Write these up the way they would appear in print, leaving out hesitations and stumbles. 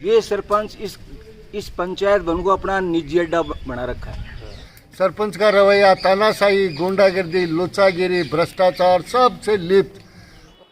ये सरपंच इस पंचायत भवन को अपना निजी अड्डा बना रखा है। सरपंच का रवैया तानाशाही, गुंडागर्दी, लुच्चागिरी, भ्रष्टाचार सबसे लिप्त।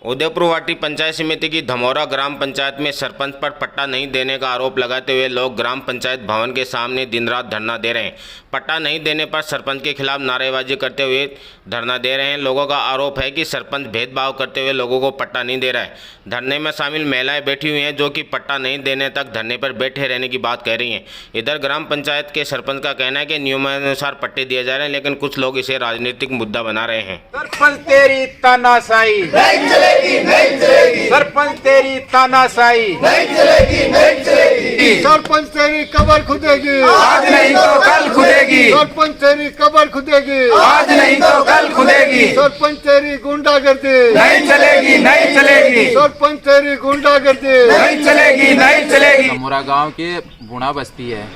उदयपुर वाटी पंचायत समिति की धमौरा ग्राम पंचायत में सरपंच पर पट्टा नहीं देने का आरोप लगाते हुए लोग ग्राम पंचायत भवन के सामने दिन रात धरना दे रहे हैं। पट्टा नहीं देने पर सरपंच के खिलाफ नारेबाजी करते हुए धरना दे रहे हैं। लोगों का आरोप है कि सरपंच भेदभाव करते हुए लोगों को पट्टा नहीं दे रहा है। धरने में शामिल महिलाएं बैठी हुई हैं जो कि पट्टा नहीं देने तक धरने पर बैठे रहने की बात कह रही हैं। इधर ग्राम पंचायत के सरपंच का कहना है कि नियमानुसार पट्टे दिए जा रहे हैं, लेकिन कुछ लोग इसे राजनीतिक मुद्दा बना रहे हैं। सरपंच तेरी तानाशाही नहीं चलेगी, नहीं चलेगी। सरपंच तेरी तानाशाही नहीं चलेगी, नहीं चलेगी। सरपंच तेरी कब्र खुदेगी, आज नहीं तो कल खुदेगी। सरपंच तेरी कब्र खुदेगी, आज नहीं तो कल खुदेगी। सरपंच तेरी गुंडागर्दी नहीं चलेगी, नहीं चलेगी। सरपंच तेरी गुंडागर्दी नहीं चलेगी, नहीं चलेगी। धमौरा गांव के बुढ़ा बस्ती है,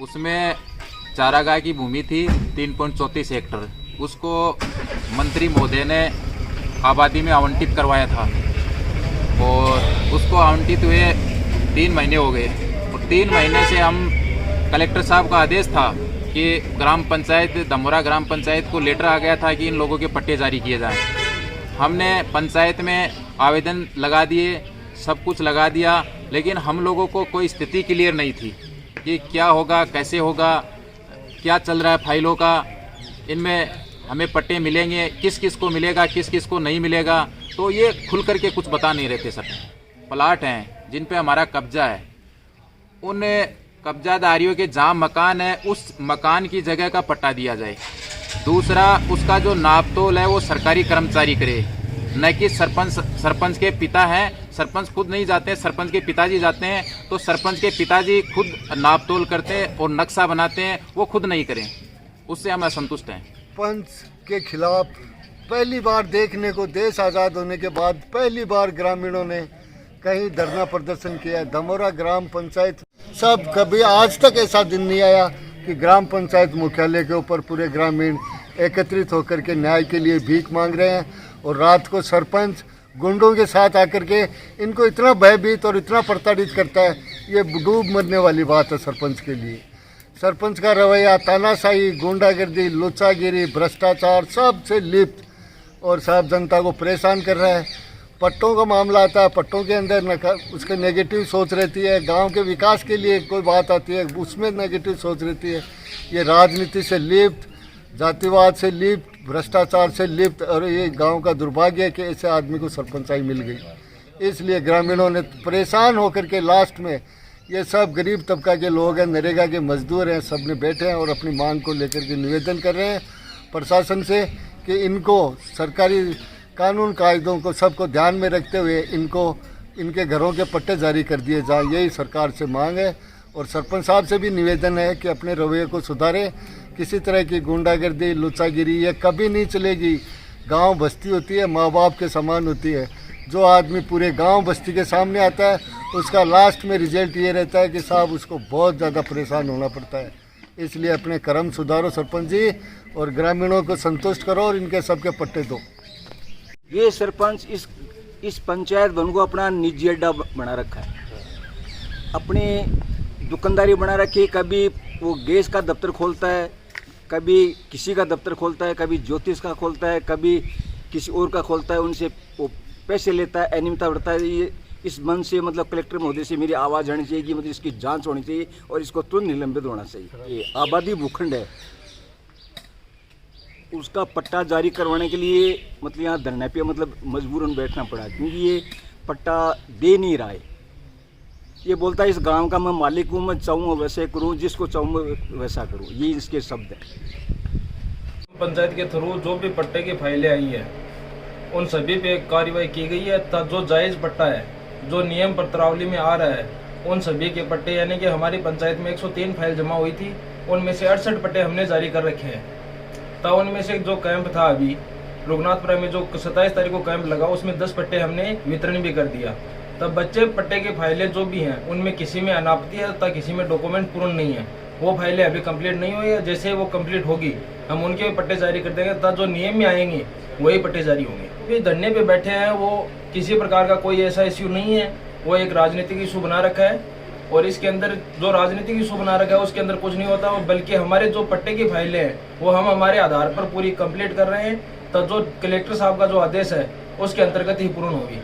उसमें चारागाह की भूमि थी 3.34 हेक्टर। उसको मंत्री महोदय ने आबादी में आवंटित करवाया था और उसको आवंटित हुए 3 महीने हो गए और 3 महीने से हम कलेक्टर साहब का आदेश था कि ग्राम पंचायत धमौरा ग्राम पंचायत को लेटर आ गया था कि इन लोगों के पट्टे जारी किए जाएं। हमने पंचायत में आवेदन लगा दिए, सब कुछ लगा दिया, लेकिन हम लोगों को कोई स्थिति क्लियर नहीं थी कि क्या होगा, कैसे होगा, क्या चल रहा है फाइलों का, इनमें हमें पट्टे मिलेंगे, किस किस को मिलेगा, किस किस को नहीं मिलेगा। तो ये खुल करके कुछ बता नहीं रहे थे। सर प्लाट हैं जिन पे हमारा कब्जा है, उन कब्जादारियों के जहाँ मकान है उस मकान की जगह का पट्टा दिया जाए। दूसरा, उसका जो नापतोल है वो सरकारी कर्मचारी करे, न कि सरपंच के पिता हैं। सरपंच खुद नहीं जाते हैं, सरपंच के पिताजी जाते हैं, तो सरपंच के पिताजी खुद नापतोल करते हैं और नक्शा बनाते हैं, वो खुद नहीं करें। उससे हम असंतुष्ट हैं। पंच के खिलाफ पहली बार देखने को, देश आज़ाद होने के बाद पहली बार ग्रामीणों ने कहीं धरना प्रदर्शन किया। धमौरा ग्राम पंचायत सब कभी आज तक ऐसा दिन नहीं आया कि ग्राम पंचायत मुख्यालय के ऊपर पूरे ग्रामीण एकत्रित होकर के न्याय के लिए भीख मांग रहे हैं और रात को सरपंच गुंडों के साथ आकर के इनको इतना भयभीत और इतना प्रताड़ित करता है। ये डूब मरने वाली बात है सरपंच के लिए। सरपंच का रवैया तानाशाही, गुंडागर्दी, लुच्चागिरी, भ्रष्टाचार सबसे लिप्त और सब जनता को परेशान कर रहा है। पट्टों का मामला आता है, पट्टों के अंदर उसके नेगेटिव सोच रहती है। गांव के विकास के लिए कोई बात आती है, उसमें नेगेटिव सोच रहती है। ये राजनीति से लिप्त, जातिवाद से लिप्त, भ्रष्टाचार से लिप्त, और ये गांव का दुर्भाग्य है कि ऐसे आदमी को सरपंचाई मिल गई। इसलिए ग्रामीणों ने परेशान होकर के लास्ट में, ये सब गरीब तबका के लोग हैं, नरेगा के मजदूर हैं, सब ने बैठे हैं और अपनी मांग को लेकर के निवेदन कर रहे हैं प्रशासन से कि इनको सरकारी कानून कायदों को सबको ध्यान में रखते हुए इनको इनके घरों के पट्टे जारी कर दिए जाए। यही सरकार से मांग है और सरपंच साहब से भी निवेदन है कि अपने रवैये को सुधारें। किसी तरह की गुंडागर्दी, लुच्चागिरी ये कभी नहीं चलेगी। गांव बस्ती होती है, माँ बाप के समान होती है। जो आदमी पूरे गांव बस्ती के सामने आता है उसका लास्ट में रिजल्ट ये रहता है कि साहब उसको बहुत ज़्यादा परेशान होना पड़ता है। इसलिए अपने कर्म सुधारो सरपंच जी और ग्रामीणों को संतुष्ट करो और इनके सबके पट्टे दो। ये सरपंच इस पंचायत भवन को अपना निजी अड्डा बना रखा है, अपनी दुकानदारी बना रखी है। कभी वो गैस का दफ्तर खोलता है, कभी किसी का दफ्तर खोलता है, कभी ज्योतिष का खोलता है, कभी किसी और का खोलता है। उनसे वो पैसे लेता है, अनियमितता बढ़ता है। ये इस मन से मतलब कलेक्टर महोदय से मेरी आवाज़ आनी चाहिए कि मतलब इसकी जांच होनी चाहिए और इसको तुरंत निलंबित होना चाहिए। ये आबादी भूखंड है, उसका पट्टा जारी करवाने के लिए मतलब यहाँ धरने पे मतलब मजबूरन बैठना पड़ा, क्योंकि ये पट्टा दे नहीं रहा है। ये बोलता है इस गांव का मैं मालिक हूँ, मैं चाहूँ वैसे करूँ, जिसको चाहूँ वैसा करूँ, ये इसके शब्द हैं। पंचायत के थ्रू जो भी पट्टे की फाइलें आई है उन सभी पे कार्रवाई की गई है। जो जायज़ पट्टा है, जो नियम पत्रावली में आ रहा है, उन सभी के पट्टे, यानी कि हमारी पंचायत में 103 फाइल जमा हुई थी, उनमें से 68 पट्टे हमने जारी कर रखे हैं। तब उनमें से जो कैंप था अभी रघुनाथपुरा में जो 27 तारीख को कैंप लगा, उसमें 10 पट्टे हमने वितरण भी कर दिया। तब बच्चे पट्टे की फाइलें जो भी हैं उनमें किसी में अनापत्ति है तथा किसी में डॉक्यूमेंट पूर्ण नहीं है, वो फाइलें अभी कंप्लीट नहीं हुई है। जैसे वो कंप्लीट होगी हम उनके पट्टे जारी कर देंगे तथा जो नियम में आएंगे वही पट्टे जारी होंगे। अभी धरने पे बैठे हैं वो किसी प्रकार का कोई ऐसा इश्यू नहीं है, वो एक राजनीतिक इशू बना रखा है और इसके अंदर जो राजनीतिक इशू बना रखा है उसके अंदर कुछ नहीं होता, बल्कि हमारे जो पट्टे की फाइलें हैं वो हम हमारे आधार पर पूरी कंप्लीट कर रहे हैं, तो जो कलेक्टर साहब का जो आदेश है उसके अंतर्गत ही पूर्ण होगी।